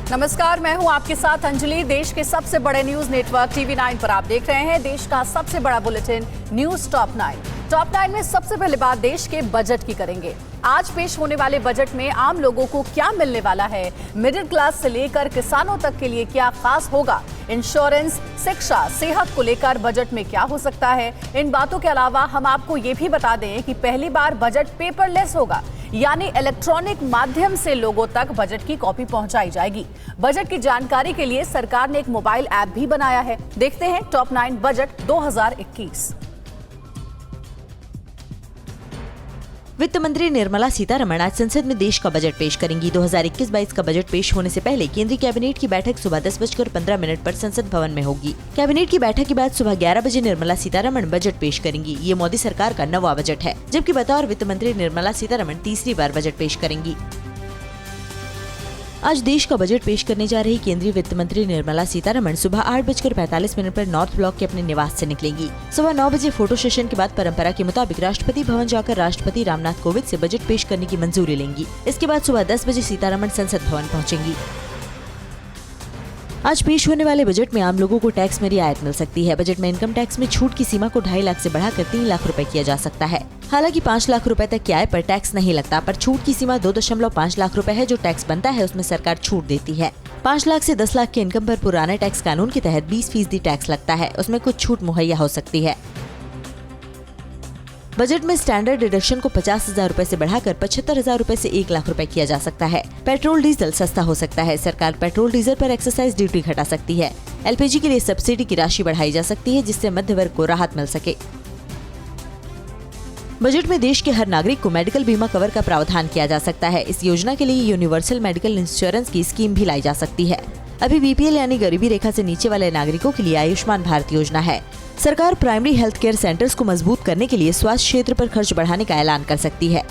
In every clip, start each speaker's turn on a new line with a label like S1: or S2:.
S1: नमस्कार, मैं हूं आपके साथ अंजलि। देश के सबसे बड़े न्यूज नेटवर्क TV9 पर आप देख रहे हैं देश का सबसे बड़ा बुलेटिन न्यूज टॉप 9। टॉप 9 में सबसे पहले बात देश के बजट की करेंगे। आज पेश होने वाले बजट में आम लोगों को क्या मिलने वाला है, मिडिल क्लास से लेकर किसानों तक के लिए क्या खास होगा, इंश्योरेंस, शिक्षा, सेहत को लेकर बजट में क्या हो सकता है। इन बातों के अलावा हम आपको ये भी बता दें कि पहली बार बजट पेपरलेस होगा, यानी इलेक्ट्रॉनिक माध्यम से लोगों तक बजट की कॉपी पहुंचाई जाएगी। बजट की जानकारी के लिए सरकार ने एक मोबाइल ऐप भी बनाया है। देखते हैं टॉप 9 बजट 2021।
S2: वित्त मंत्री निर्मला सीतारमण आज संसद में देश का बजट पेश करेंगी। 2021-22 का बजट पेश होने से पहले केंद्रीय कैबिनेट की बैठक सुबह 10:15 पर संसद भवन में होगी। कैबिनेट की बैठक के बाद सुबह 11 बजे निर्मला सीतारमण बजट पेश करेंगी। ये मोदी सरकार का 9वां बजट है, जबकि बतौर वित्त मंत्री निर्मला सीतारमण तीसरी बार बजट पेश करेंगी। आज देश का बजट पेश करने जा रही केंद्रीय वित्त मंत्री निर्मला सीतारमण सुबह 8:45 पर नॉर्थ ब्लॉक के अपने निवास से निकलेंगी। सुबह 9 बजे फोटो सेशन के बाद परंपरा के मुताबिक राष्ट्रपति भवन जाकर राष्ट्रपति रामनाथ कोविंद से बजट पेश करने की मंजूरी लेंगी। इसके बाद सुबह 10 बजे सीतारमण संसद भवन पहुंचेंगी। आज पेश होने वाले बजट में आम लोगों को टैक्स में रियायत मिल सकती है। बजट में इनकम टैक्स में छूट की सीमा को 2.5 लाख से बढ़ाकर 3 लाख रुपए किया जा सकता है। हालांकि 5 लाख रुपए तक की आय पर टैक्स नहीं लगता, पर छूट की सीमा 2.5 लाख रुपए है। जो टैक्स बनता है उसमें सरकार छूट देती है। 5 लाख से 10 लाख के इनकम पर पुराने टैक्स कानून के तहत 20% टैक्स लगता है, उसमें कुछ छूट मुहैया हो सकती है। बजट में स्टैंडर्ड डिडक्शन को 50,000 रुपए से बढ़ाकर 75,000 रुपए से 1 लाख रुपए किया जा सकता है। पेट्रोल डीजल सस्ता हो सकता है। सरकार पेट्रोल डीजल पर एक्साइज ड्यूटी घटा सकती है। LPG के लिए सब्सिडी की राशि बढ़ाई जा सकती है, जिससे मध्य वर्ग को राहत मिल सके। बजट में देश के हर नागरिक को मेडिकल बीमा कवर का प्रावधान किया जा सकता है। इस योजना के लिए यूनिवर्सल मेडिकल इंश्योरेंस की स्कीम भी लाई जा सकती है। अभी BPL यानी गरीबी रेखा से नीचे वाले नागरिकों के लिए आयुष्मान भारत योजना है। सरकार प्राइमरी हेल्थ केयर सेंटर्स को मजबूत करने के लिए स्वास्थ्य क्षेत्र पर खर्च बढ़ाने का ऐलान कर सकती है।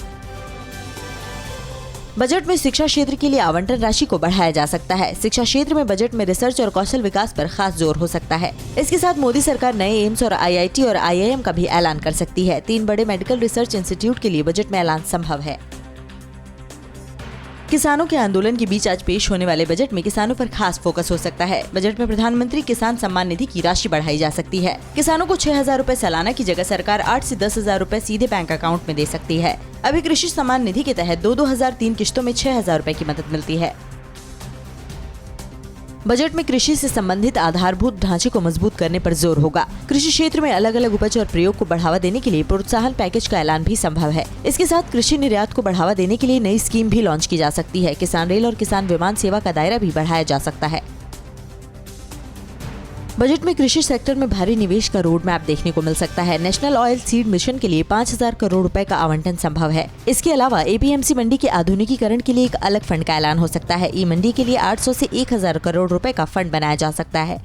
S2: बजट में शिक्षा क्षेत्र के लिए आवंटन राशि को बढ़ाया जा सकता है। शिक्षा क्षेत्र में बजट में रिसर्च और कौशल विकास पर खास जोर हो सकता है। इसके साथ मोदी सरकार नए एम्स और IIT और IIM का भी ऐलान कर सकती है। 3 बड़े मेडिकल रिसर्च इंस्टीट्यूट के लिए बजट में ऐलान संभव है। किसानों के आंदोलन के बीच आज पेश होने वाले बजट में किसानों पर खास फोकस हो सकता है। बजट में प्रधानमंत्री किसान सम्मान निधि की राशि बढ़ाई जा सकती है। किसानों को 6,000 रुपए सालाना की जगह सरकार 8 से 10,000 रुपए सीधे बैंक अकाउंट में दे सकती है। अभी कृषि सम्मान निधि के तहत 2003 किश्तों में 6,000 रुपए की मदद मिलती है। बजट में कृषि से संबंधित आधारभूत ढांचे को मजबूत करने पर जोर होगा। कृषि क्षेत्र में अलग अलग उपज और प्रयोग को बढ़ावा देने के लिए प्रोत्साहन पैकेज का ऐलान भी संभव है। इसके साथ कृषि निर्यात को बढ़ावा देने के लिए नई स्कीम भी लॉन्च की जा सकती है। किसान रेल और किसान विमान सेवा का दायरा भी बढ़ाया जा सकता है। बजट में कृषि सेक्टर में भारी निवेश का रोड मैप देखने को मिल सकता है। नेशनल ऑयल सीड मिशन के लिए 5,000 करोड़ रुपए का आवंटन संभव है। इसके अलावा APMC मंडी के आधुनिकीकरण के लिए एक अलग फंड का ऐलान हो सकता है। ई मंडी के लिए 800 से 1,000 करोड़ रुपए का फंड बनाया जा सकता है।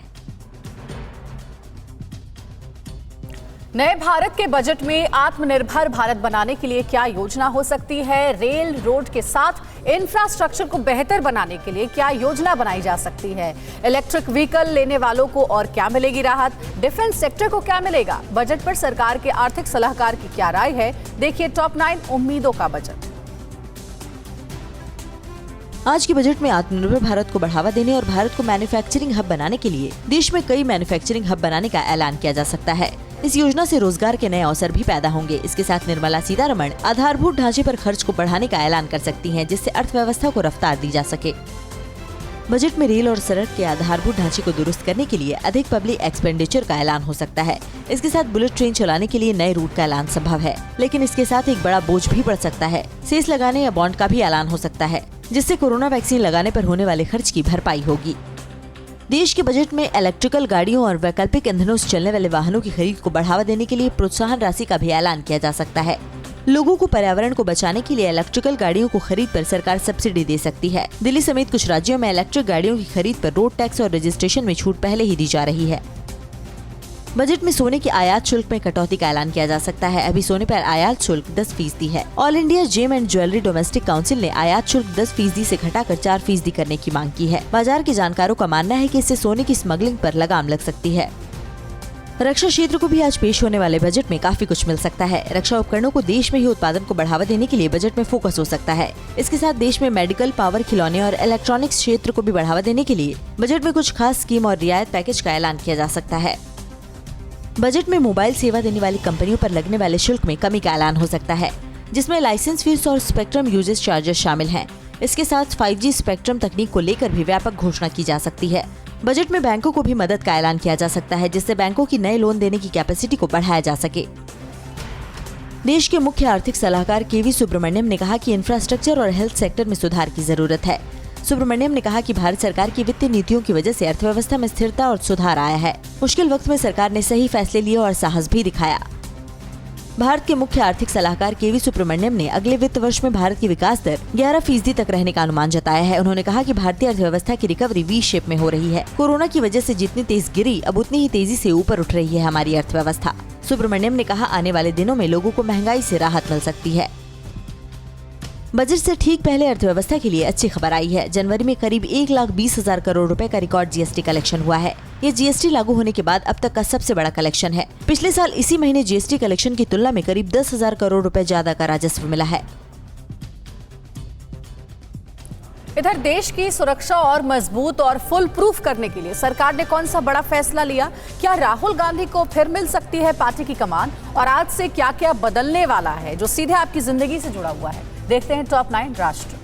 S1: नए भारत के बजट में आत्मनिर्भर भारत बनाने के लिए क्या योजना हो सकती है? रेल रोड के साथ इंफ्रास्ट्रक्चर को बेहतर बनाने के लिए क्या योजना बनाई जा सकती है? इलेक्ट्रिक व्हीकल लेने वालों को और क्या मिलेगी राहत? डिफेंस सेक्टर को क्या मिलेगा? बजट पर सरकार के आर्थिक सलाहकार की क्या राय है? देखिए टॉप 9 उम्मीदों का बजट।
S2: आज के बजट में आत्मनिर्भर भारत को बढ़ावा देने और भारत को मैन्युफैक्चरिंग हब बनाने के लिए देश में कई मैन्युफैक्चरिंग हब बनाने का ऐलान किया जा सकता है। इस योजना से रोजगार के नए अवसर भी पैदा होंगे। इसके साथ निर्मला सीतारमण आधारभूत ढांचे पर खर्च को बढ़ाने का ऐलान कर सकती हैं, जिससे अर्थव्यवस्था को रफ्तार दी जा सके। बजट में रेल और सड़क के आधारभूत ढांचे को दुरुस्त करने के लिए अधिक पब्लिक एक्सपेंडिचर का ऐलान हो सकता है। इसके साथ बुलेट ट्रेन चलाने के लिए नए रूट का ऐलान संभव है, लेकिन इसके साथ एक बड़ा बोझ भी पड़ सकता है। सेस लगाने या बॉन्ड का भी ऐलान हो सकता है, जिससे कोरोना वैक्सीन लगाने पर होने वाले खर्च की भरपाई होगी। देश के बजट में इलेक्ट्रिकल गाड़ियों और वैकल्पिक ईंधनों से चलने वाले वाहनों की खरीद को बढ़ावा देने के लिए प्रोत्साहन राशि का भी ऐलान किया जा सकता है। लोगों को पर्यावरण को बचाने के लिए इलेक्ट्रिकल गाड़ियों को खरीद पर सरकार सब्सिडी दे सकती है। दिल्ली समेत कुछ राज्यों में इलेक्ट्रिक गाड़ियों की खरीद पर रोड टैक्स और रजिस्ट्रेशन में छूट पहले ही दी जा रही है। बजट में सोने के आयात शुल्क में कटौती का ऐलान किया जा सकता है। अभी सोने पर आयात शुल्क 10% है। All India gem and jewellery domestic council ने आयात शुल्क 10% से घटाकर 4% करने की मांग की है। बाजार के जानकारों का मानना है कि इससे सोने की स्मगलिंग पर लगाम लग सकती है। रक्षा क्षेत्र को भी आज पेश होने वाले बजट में काफी कुछ मिल सकता है। रक्षा उपकरणों को देश में ही उत्पादन को बढ़ावा देने के लिए बजट में फोकस हो सकता है। इसके साथ देश में मेडिकल, पावर, खिलौने और इलेक्ट्रॉनिक्स क्षेत्र को भी बढ़ावा देने के लिए बजट में कुछ खास स्कीम और रियायत पैकेज का ऐलान किया जा सकता है। बजट में मोबाइल सेवा देने वाली कंपनियों पर लगने वाले शुल्क में कमी का ऐलान हो सकता है, जिसमें लाइसेंस फीस और स्पेक्ट्रम यूजेज चार्जेस शामिल हैं। इसके साथ 5G स्पेक्ट्रम तकनीक को लेकर भी व्यापक घोषणा की जा सकती है। बजट में बैंकों को भी मदद का ऐलान किया जा सकता है, जिससे बैंकों की नए लोन देने की कैपेसिटी को बढ़ाया जा सके। देश के मुख्य आर्थिक सलाहकार केवी सुब्रमण्यम ने कहा कि इंफ्रास्ट्रक्चर और हेल्थ सेक्टर में सुधार की जरूरत है। सुब्रमण्यम ने कहा कि भारत सरकार की वित्तीय नीतियों की वजह से अर्थव्यवस्था में स्थिरता और सुधार आया है। मुश्किल वक्त में सरकार ने सही फैसले लिए और साहस भी दिखाया। भारत के मुख्य आर्थिक सलाहकार केवी सुब्रमण्यम ने अगले वित्त वर्ष में भारत की विकास दर 11% तक रहने का अनुमान जताया है। उन्होंने कहा कि भारतीय अर्थव्यवस्था की रिकवरी वी शेप में हो रही है। कोरोना की वजह से जितनी तेज गिरी, अब उतनी ही तेजी से ऊपर उठ रही है हमारी अर्थव्यवस्था। सुब्रमण्यम ने कहा, आने वाले दिनों में लोगों को महंगाई से राहत मिल सकती है। बजट से ठीक पहले अर्थव्यवस्था के लिए अच्छी खबर आई है। जनवरी में करीब 1,20,000 करोड़ रुपए का रिकॉर्ड जीएसटी कलेक्शन हुआ है। ये जीएसटी लागू होने के बाद अब तक का सबसे बड़ा कलेक्शन है। पिछले साल इसी महीने जीएसटी कलेक्शन की तुलना में करीब 10,000 करोड़ रुपए ज्यादा का राजस्व मिला है।
S1: इधर देश की सुरक्षा और मजबूत और फुल प्रूफ करने के लिए सरकार ने कौन सा बड़ा फैसला लिया? क्या राहुल गांधी को फिर मिल सकती है पार्टी की कमान? और आज से क्या क्या बदलने वाला है जो सीधे आपकी जिंदगी से जुड़ा हुआ है? देखते हैं टॉप 9 राष्ट्र।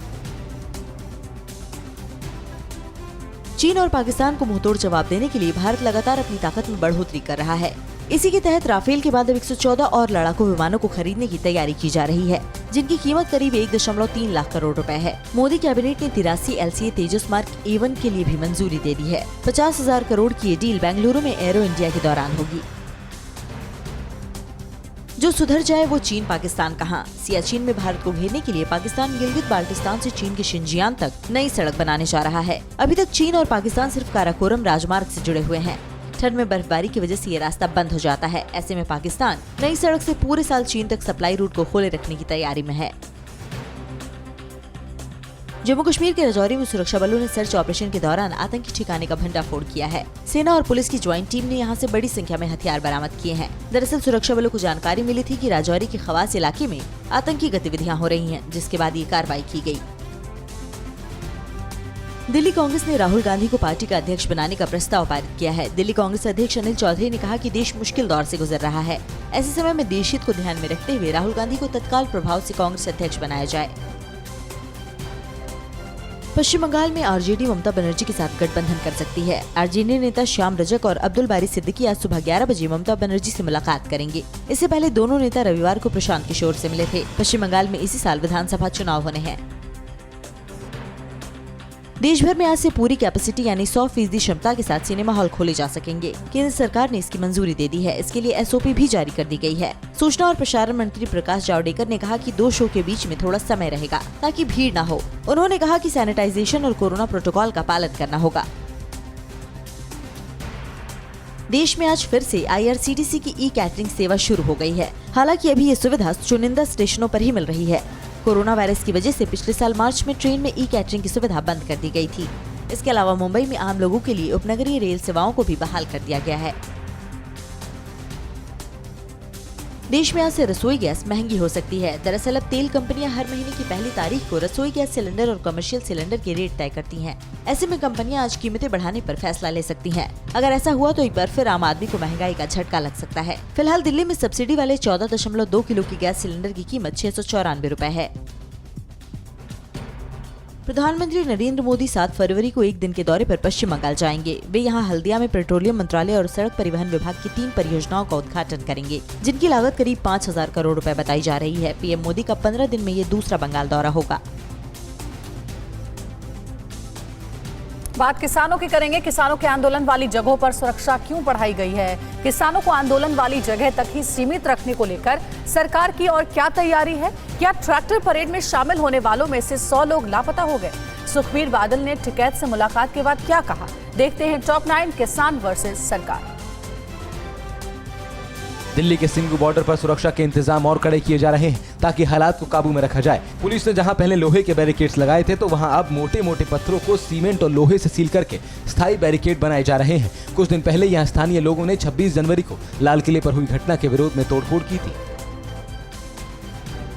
S2: चीन और पाकिस्तान को मुंहतोड़ जवाब देने के लिए भारत लगातार अपनी ताकत में बढ़ोतरी कर रहा है। इसी के तहत राफेल के बाद अब 114 और लड़ाकू विमानों को खरीदने की तैयारी की जा रही है, जिनकी कीमत करीब 1.3 लाख करोड़ रुपए है। मोदी कैबिनेट ने 83 LCA तेजस मार्क A1 के लिए भी मंजूरी दे दी है। 50,000 करोड़ की ये डील बेंगलुरु में एरो इंडिया के दौरान होगी। जो सुधर जाए वो चीन पाकिस्तान कहां? सियाचिन में भारत को घेरने के लिए पाकिस्तान गिलगित बाल्टिस्तान से चीन के शिनजियांग तक नई सड़क बनाने जा रहा है। अभी तक चीन और पाकिस्तान सिर्फ काराकोरम राजमार्ग से जुड़े हुए हैं। ठंड में बर्फबारी की वजह से ये रास्ता बंद हो जाता है। ऐसे में पाकिस्तान नई सड़क से पूरे साल चीन तक सप्लाई रूट को खोले रखने की तैयारी में है। जम्मू कश्मीर के राजौरी में सुरक्षा बलों ने सर्च ऑपरेशन के दौरान आतंकी ठिकाने का भंडाफोड़ किया है। सेना और पुलिस की ज्वाइंट टीम ने यहां से बड़ी संख्या में हथियार बरामद किए हैं। दरअसल सुरक्षा बलों को जानकारी मिली थी कि राजौरी के खवास इलाके में आतंकी गतिविधियां हो रही हैं, जिसके बाद ये कार्रवाई की गई। दिल्ली कांग्रेस ने राहुल गांधी को पार्टी का अध्यक्ष बनाने का प्रस्ताव पारित किया है। दिल्ली कांग्रेस अध्यक्ष अनिल चौधरी ने कहा कि देश मुश्किल दौर से गुजर रहा है। ऐसे समय में देश हित को ध्यान में रखते हुए राहुल गांधी को तत्काल प्रभाव से कांग्रेस अध्यक्ष बनाया जाए। पश्चिम बंगाल में आरजेडी ममता बनर्जी के साथ गठबंधन कर सकती है। आरजेडी नेता श्याम रजक और अब्दुल बारी सिद्दीकी आज सुबह 11 बजे ममता बनर्जी से मुलाकात करेंगे। इससे पहले दोनों नेता रविवार को प्रशांत किशोर से मिले थे। पश्चिम बंगाल में इसी साल विधानसभा चुनाव होने हैं। देश भर में आज से पूरी कैपेसिटी यानी 100% क्षमता के साथ सिनेमा हॉल खोले जा सकेंगे। केंद्र सरकार ने इसकी मंजूरी दे दी है। इसके लिए एसओपी भी जारी कर दी गई है। सूचना और प्रसारण मंत्री प्रकाश जावड़ेकर ने कहा कि 2 शो के बीच में थोड़ा समय रहेगा ताकि भीड़ न हो। उन्होंने कहा कि सैनिटाइजेशन और कोरोना प्रोटोकॉल का पालन करना होगा। देश में आज फिर से IRCTC की ई-कैटरिंग सेवा शुरू हो गई है। हालांकि अभी ये सुविधा चुनिंदा स्टेशनों पर ही मिल रही है। कोरोना वायरस की वजह से पिछले साल मार्च में ट्रेन में ई-कैटरिंग की सुविधा बंद कर दी गई थी। इसके अलावा मुंबई में आम लोगों के लिए उपनगरीय रेल सेवाओं को भी बहाल कर दिया गया है। देश में आज से रसोई गैस महंगी हो सकती है। दरअसल अब तेल कंपनियां हर महीने की पहली तारीख को रसोई गैस सिलेंडर और कमर्शियल सिलेंडर के रेट तय करती हैं। ऐसे में कंपनियां आज कीमतें बढ़ाने पर फैसला ले सकती हैं। अगर ऐसा हुआ तो एक बार फिर आम आदमी को महंगाई का झटका लग सकता है। फिलहाल दिल्ली में सब्सिडी वाले 14.2 किलो की गैस सिलेंडर की कीमत 694 रुपए है। प्रधानमंत्री नरेंद्र मोदी 7 फरवरी को एक दिन के दौरे पर पश्चिम बंगाल जाएंगे। वे यहां हल्दिया में पेट्रोलियम मंत्रालय और सड़क परिवहन विभाग की 3 परियोजनाओं का उद्घाटन करेंगे, जिनकी लागत करीब 5,000 करोड़ रुपए बताई जा रही है। पीएम मोदी का 15 दिन में ये दूसरा बंगाल दौरा होगा।
S1: बात किसानों की करेंगे। किसानों के आंदोलन वाली जगहों पर सुरक्षा क्यों बढ़ाई गई है? किसानों को आंदोलन वाली जगह तक ही सीमित रखने को लेकर सरकार की और क्या तैयारी है? क्या ट्रैक्टर परेड में शामिल होने वालों में से 100 लोग लापता हो गए? सुखबीर बादल ने टिकैत से मुलाकात के बाद क्या कहा? देखते हैं टॉप 9 किसान वर्सेस सरकार।
S3: दिल्ली के सिंघू बॉर्डर पर सुरक्षा के इंतजाम और कड़े किए जा रहे हैं ताकि हालात को काबू में रखा जाए। पुलिस ने जहां पहले लोहे के बैरिकेड्स लगाए थे तो वहां अब मोटे मोटे पत्थरों को सीमेंट और लोहे से सील करके स्थायी बैरिकेड बनाए जा रहे हैं। कुछ दिन पहले यहां स्थानीय लोगों ने 26 जनवरी को लाल किले पर हुई घटना के विरोध में तोड़फोड़ की थी।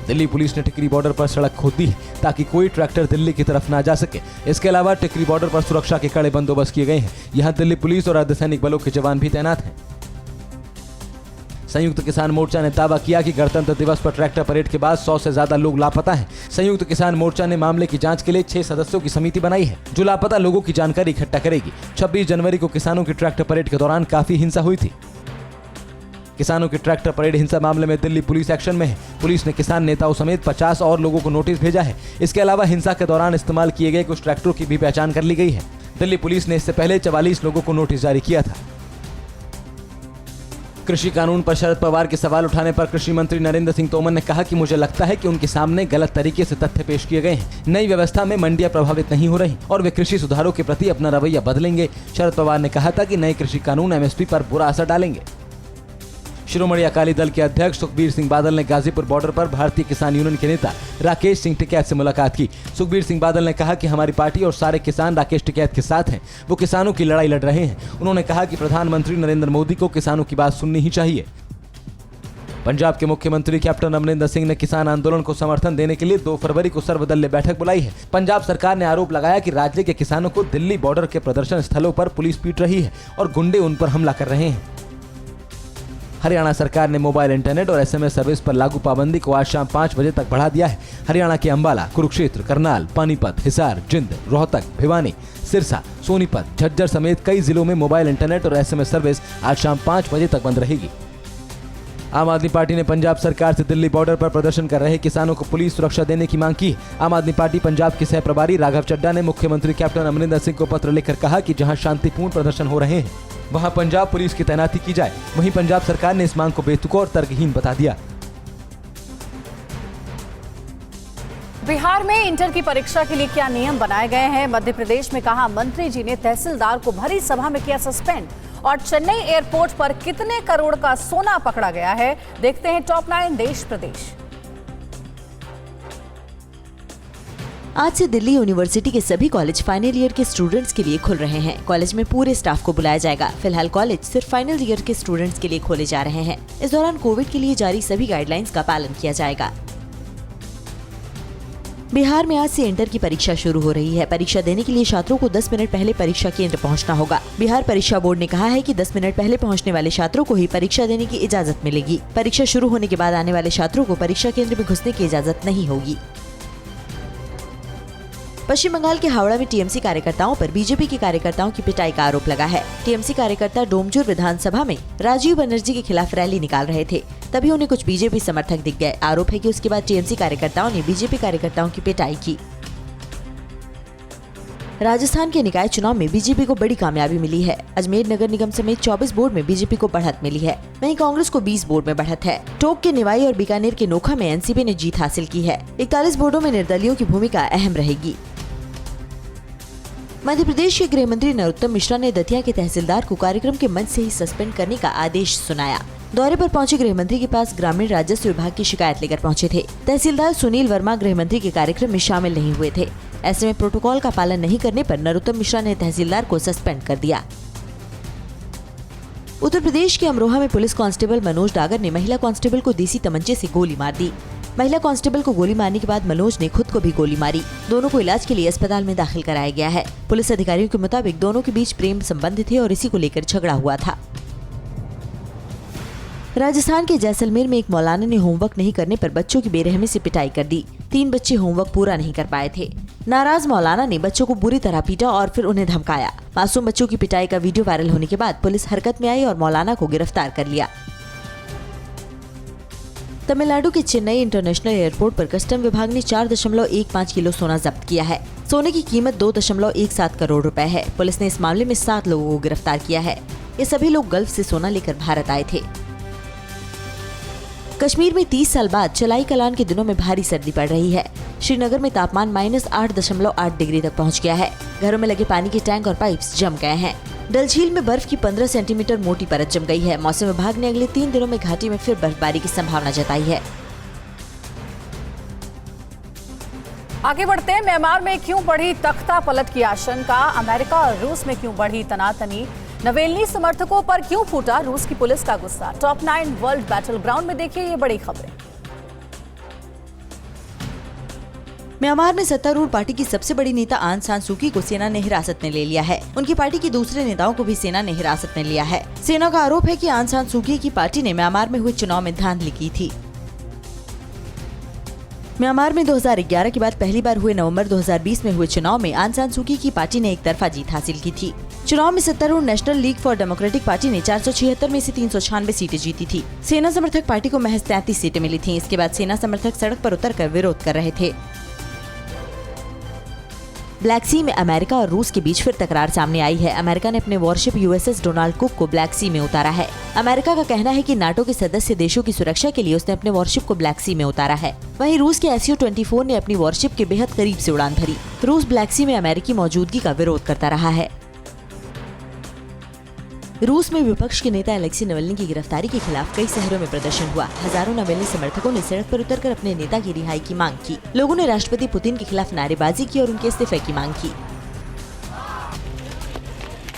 S3: दिल्ली पुलिस ने टिकरी बॉर्डर पर सड़क खोद दी है ताकि कोई ट्रैक्टर दिल्ली की तरफ ना जा सके। इसके अलावा टिकरी बॉर्डर पर सुरक्षा के कड़े बंदोबस्त किए गए हैं। यहाँ दिल्ली पुलिस और अर्धसैनिक बलों के जवान भी तैनात हैं। संयुक्त किसान मोर्चा ने दावा किया कि गणतंत्र दिवस पर ट्रैक्टर परेड के बाद 100 से ज्यादा लोग लापता हैं। संयुक्त किसान मोर्चा ने मामले की जांच के लिए 6 सदस्यों की समिति बनाई है जो लापता लोगों की जानकारी इकट्ठा करेगी। 26 जनवरी को किसानों की ट्रैक्टर परेड के दौरान काफी हिंसा हुई थी। किसानों की ट्रैक्टर परेड हिंसा मामले में दिल्ली पुलिस एक्शन में है। पुलिस ने किसान नेताओं समेत 50 और लोगों को नोटिस भेजा है। इसके अलावा हिंसा के दौरान इस्तेमाल किए गए कुछ ट्रैक्टरों की भी पहचान कर ली गई है। दिल्ली पुलिस ने इससे पहले 44 लोगों को नोटिस जारी किया था। कृषि कानून पर शरद पवार के सवाल उठाने पर कृषि मंत्री नरेंद्र सिंह तोमर ने कहा कि मुझे लगता है कि उनके सामने गलत तरीके से तथ्य पेश किए गए हैं। नई व्यवस्था में मंडियां प्रभावित नहीं हो रही और वे कृषि सुधारों के प्रति अपना रवैया बदलेंगे। शरद पवार ने कहा था कि नए कृषि कानून एमएसपी पर बुरा असर डालेंगे। शिरोमणि अकाली दल के अध्यक्ष सुखबीर सिंह बादल ने गाजीपुर बॉर्डर पर भारतीय किसान यूनियन के नेता राकेश सिंह टिकैत से मुलाकात की। सुखबीर सिंह बादल ने कहा कि हमारी पार्टी और सारे किसान राकेश टिकैत के साथ हैं। वो किसानों की लड़ाई लड़ रहे हैं। उन्होंने कहा कि प्रधानमंत्री नरेंद्र मोदी को किसानों की बात सुननी ही चाहिए। पंजाब के मुख्यमंत्री कैप्टन अमरिंदर सिंह ने किसान आंदोलन को समर्थन देने के लिए 2 फरवरी को सर्वदलीय बैठक बुलाई है। पंजाब सरकार ने आरोप लगाया कि राज्य के किसानों को दिल्ली बॉर्डर के प्रदर्शन स्थलों पर पुलिस पीट रही है और गुंडे उन पर हमला कर रहे हैं। हरियाणा सरकार ने मोबाइल इंटरनेट और एसएमएस सर्विस पर लागू पाबंदी को आज शाम 5 बजे तक बढ़ा दिया है। हरियाणा के अंबाला, कुरुक्षेत्र, करनाल, पानीपत, हिसार, जिंद, रोहतक, भिवानी, सिरसा, सोनीपत, झज्जर समेत कई जिलों में मोबाइल इंटरनेट और एसएमएस सर्विस आज शाम 5 बजे तक बंद रहेगी। आम आदमी पार्टी ने पंजाब सरकार से दिल्ली बॉर्डर पर प्रदर्शन कर रहे किसानों को पुलिस सुरक्षा देने की मांग की। आम आदमी पार्टी पंजाब के सह प्रभारी राघव चड्ढा ने मुख्यमंत्री कैप्टन अमरिंदर सिंह को पत्र लिखकर कहा कि जहां शांतिपूर्ण प्रदर्शन हो रहे हैं वहां पंजाब पुलिस की तैनाती की जाए। वहीं पंजाब सरकार ने इस मांग को बेतुका और तर्कहीन बता दिया।
S1: बिहार में इंटर की परीक्षा के लिए क्या नियम बनाए गए हैं? मध्य प्रदेश में कहा मंत्री जी ने तहसीलदार को भरी सभा में किया सस्पेंड। और चेन्नई एयरपोर्ट पर कितने करोड़ का सोना पकड़ा गया है? देखते हैं टॉप 9 देश प्रदेश।
S2: आज से दिल्ली यूनिवर्सिटी के सभी कॉलेज फाइनल ईयर के स्टूडेंट्स के लिए खुल रहे हैं। कॉलेज में पूरे स्टाफ को बुलाया जाएगा। फिलहाल कॉलेज सिर्फ फाइनल ईयर के स्टूडेंट्स के लिए खोले जा रहे हैं। इस दौरान कोविड के लिए जारी सभी गाइडलाइंस का पालन किया जाएगा। बिहार में आज से इंटर की परीक्षा शुरू हो रही है। परीक्षा देने के लिए छात्रों को 10 मिनट पहले परीक्षा केंद्र पहुंचना होगा। बिहार परीक्षा बोर्ड ने कहा है कि 10 मिनट पहले पहुंचने वाले छात्रों को ही परीक्षा देने की इजाजत मिलेगी। परीक्षा शुरू होने के बाद आने वाले छात्रों को परीक्षा केंद्र में घुसने की इजाजत नहीं होगी। पश्चिम बंगाल के हावड़ा में टीएमसी कार्यकर्ताओं पर बीजेपी के कार्यकर्ताओं की पिटाई का आरोप लगा है। टीएमसी कार्यकर्ता डोमजुर विधानसभा में राजीव बनर्जी के खिलाफ रैली निकाल रहे थे, तभी उन्हें कुछ बीजेपी समर्थक दिख गए। आरोप है कि उसके बाद टीएमसी कार्यकर्ताओं ने बीजेपी कार्यकर्ताओं की पिटाई की। राजस्थान के निकाय चुनाव में बीजेपी को बड़ी कामयाबी मिली है। अजमेर नगर निगम समेत 24 बोर्ड में बीजेपी को बढ़त मिली है। वहीं कांग्रेस को 20 बोर्ड में बढ़त है। टोंक के निवाई और बीकानेर के नोखा में एनसीपी ने जीत हासिल की है। 41 बोर्डों में निर्दलियों की भूमिका अहम रहेगी। मध्य प्रदेश के गृह मंत्री नरोत्तम मिश्रा ने दतिया के तहसीलदार को कार्यक्रम के मंच से ही सस्पेंड करने का आदेश सुनाया। दौरे पर पहुंचे गृह मंत्री के पास ग्रामीण राजस्व विभाग की शिकायत लेकर पहुंचे थे। तहसीलदार सुनील वर्मा गृह मंत्री के कार्यक्रम में शामिल नहीं हुए थे। ऐसे में प्रोटोकॉल का पालन नहीं करने पर नरोत्तम मिश्रा ने तहसीलदार को सस्पेंड कर दिया। उत्तर प्रदेश के अमरोहा में पुलिस कांस्टेबल मनोज डागर ने महिला कांस्टेबल को देसी तमंचे से गोली मार दी। महिला कांस्टेबल को गोली मारने के बाद मनोज ने खुद को भी गोली मारी। दोनों को इलाज के लिए अस्पताल में दाखिल कराया गया है। पुलिस अधिकारियों के मुताबिक दोनों के बीच प्रेम संबंध थे और इसी को लेकर झगड़ा हुआ था। राजस्थान के जैसलमेर में एक मौलाना ने होमवर्क नहीं करने पर बच्चों की बेरहमी से पिटाई कर दी। 3 बच्चे होमवर्क पूरा नहीं कर पाए थे। नाराज मौलाना ने बच्चों को बुरी तरह पीटा और फिर उन्हें धमकाया। मासूम बच्चों की पिटाई का वीडियो वायरल होने के बाद पुलिस हरकत में आई और मौलाना को गिरफ्तार कर लिया। तमिलनाडु के चेन्नई इंटरनेशनल एयरपोर्ट पर कस्टम विभाग ने 4.15 किलो सोना जब्त किया है। सोने की कीमत 2.17 करोड़ रुपए है। पुलिस ने इस मामले में 7 लोगों को गिरफ्तार किया है। ये सभी लोग गल्फ से सोना लेकर भारत आए थे। कश्मीर में 30 साल बाद चलाई कलान के दिनों में भारी सर्दी पड़ रही है। श्रीनगर में तापमान -8.8 डिग्री तक पहुंच गया है। घरों में लगे पानी के टैंक और पाइप्स जम गए हैं। डल झील में बर्फ की 15 सेंटीमीटर मोटी परत जम गई है। मौसम विभाग ने अगले 3 दिनों में घाटी में फिर बर्फबारी की संभावना जताई है।
S1: आगे बढ़ते हैं। म्यांमार में क्यों बढ़ी तख्ता पलट की आशंका, अमेरिका और रूस में क्यों बढ़ी तनातनी, नवेलनी समर्थकों पर क्यों फूटा रूस की पुलिस का गुस्सा। टॉप 9 वर्ल्ड बैटल ग्राउंड में देखिए ये बड़ी खबरें।
S2: म्यांमार में सत्तारूढ़ पार्टी की सबसे बड़ी नेता आंग सान सू की को सेना ने हिरासत में ले लिया है। उनकी पार्टी के दूसरे नेताओं को भी सेना ने हिरासत में लिया है। सेना का आरोप है कि आंग सान सू की पार्टी ने म्यांमार में हुए चुनाव में धांधली की थी। म्यांमार में 2011 के बाद पहली बार हुए नवंबर 2020 में हुए चुनाव में आंग सान सू की पार्टी ने एक तरफा जीत हासिल की थी। चुनाव में सत्तारूढ़ national league for democratic party ने 476 में से 396 सीटें जीती थी। सेना समर्थक पार्टी को महज 33 सीटें मिली थीं। इसके बाद सेना समर्थक सड़क पर उतरकर विरोध कर रहे थे। ब्लैक सी में अमेरिका और रूस के बीच फिर तकरार सामने आई है। अमेरिका ने अपने वॉरशिप यूएसएस डोनाल्ड कुक को ब्लैक सी में उतारा है। अमेरिका का कहना है कि नाटो के सदस्य देशों की सुरक्षा के लिए उसने अपने वॉरशिप को ब्लैक सी में उतारा है। वहीं रूस के SU-24 ने अपनी वॉरशिप के बेहद करीब से उड़ान भरी। रूस ब्लैक सी में अमेरिकी मौजूदगी का विरोध करता रहा है। रूस में विपक्ष के नेता अलेक्सी नवल्नी की गिरफ्तारी के खिलाफ कई शहरों में प्रदर्शन हुआ। हजारों नवल्नी समर्थकों ने सड़क पर उतरकर अपने नेता की रिहाई की मांग की। लोगों ने राष्ट्रपति पुतिन के खिलाफ नारेबाजी की और उनके इस्तीफे की मांग की।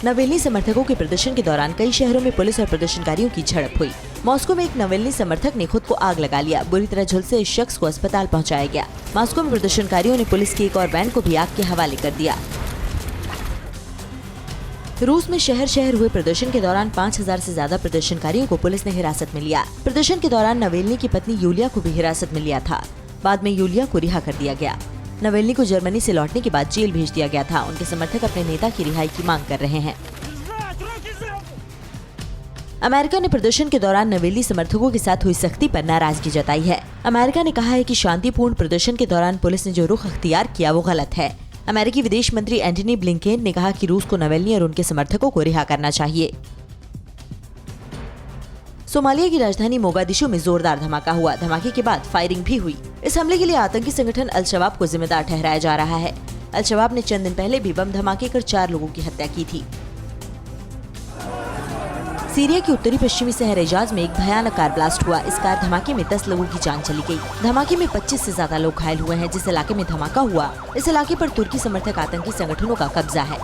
S2: नवेलनी समर्थकों के प्रदर्शन के दौरान कई शहरों में पुलिस और प्रदर्शनकारियों की झड़प हुई। मॉस्को में एक नवेलनी समर्थक ने खुद को आग लगा लिया। बुरी तरह झुलसे इस शख्स को अस्पताल पहुंचाया गया। मॉस्को में प्रदर्शनकारियों ने पुलिस की एक और वैन को भी आग के हवाले कर दिया। रूस में शहर शहर हुए प्रदर्शन के दौरान 5000 से ज्यादा प्रदर्शनकारियों को पुलिस ने हिरासत में लिया। प्रदर्शन के दौरान नवेलनी की पत्नी यूलिया को भी हिरासत में लिया था। बाद में यूलिया को रिहा कर दिया गया। नवेलनी को जर्मनी से लौटने के बाद जेल भेज दिया गया था। उनके समर्थक अपने नेता की रिहाई की मांग कर रहे हैं। अमेरिका ने प्रदर्शन के दौरान नवेलनी समर्थकों के साथ हुई सख्ती पर नाराजगी जताई है। अमेरिका ने कहा है कि शांतिपूर्ण प्रदर्शन के दौरान पुलिस ने जो रुख अख्तियार किया वो गलत है। अमेरिकी विदेश मंत्री एंटनी ब्लिंकेन ने कहा कि रूस को नवेलनी और उनके समर्थकों को रिहा करना चाहिए। सोमालिया की राजधानी मोगादिशु में जोरदार धमाका हुआ। धमाके के बाद फायरिंग भी हुई। इस हमले के लिए आतंकी संगठन अल शबाब को जिम्मेदार ठहराया जा रहा है। अल शबाब ने चंद दिन पहले भी बम धमाके कर 4 लोगों की हत्या की थी। सीरिया की उत्तरी पश्चिमी शहर एजाज में एक भयानक कार ब्लास्ट हुआ। इस कार धमाके में 10 लोगों की जान चली गई। धमाके में 25 से ज्यादा लोग घायल हुए हैं। जिस इलाके में धमाका हुआ इस इलाके पर तुर्की समर्थक आतंकी संगठनों का कब्जा है।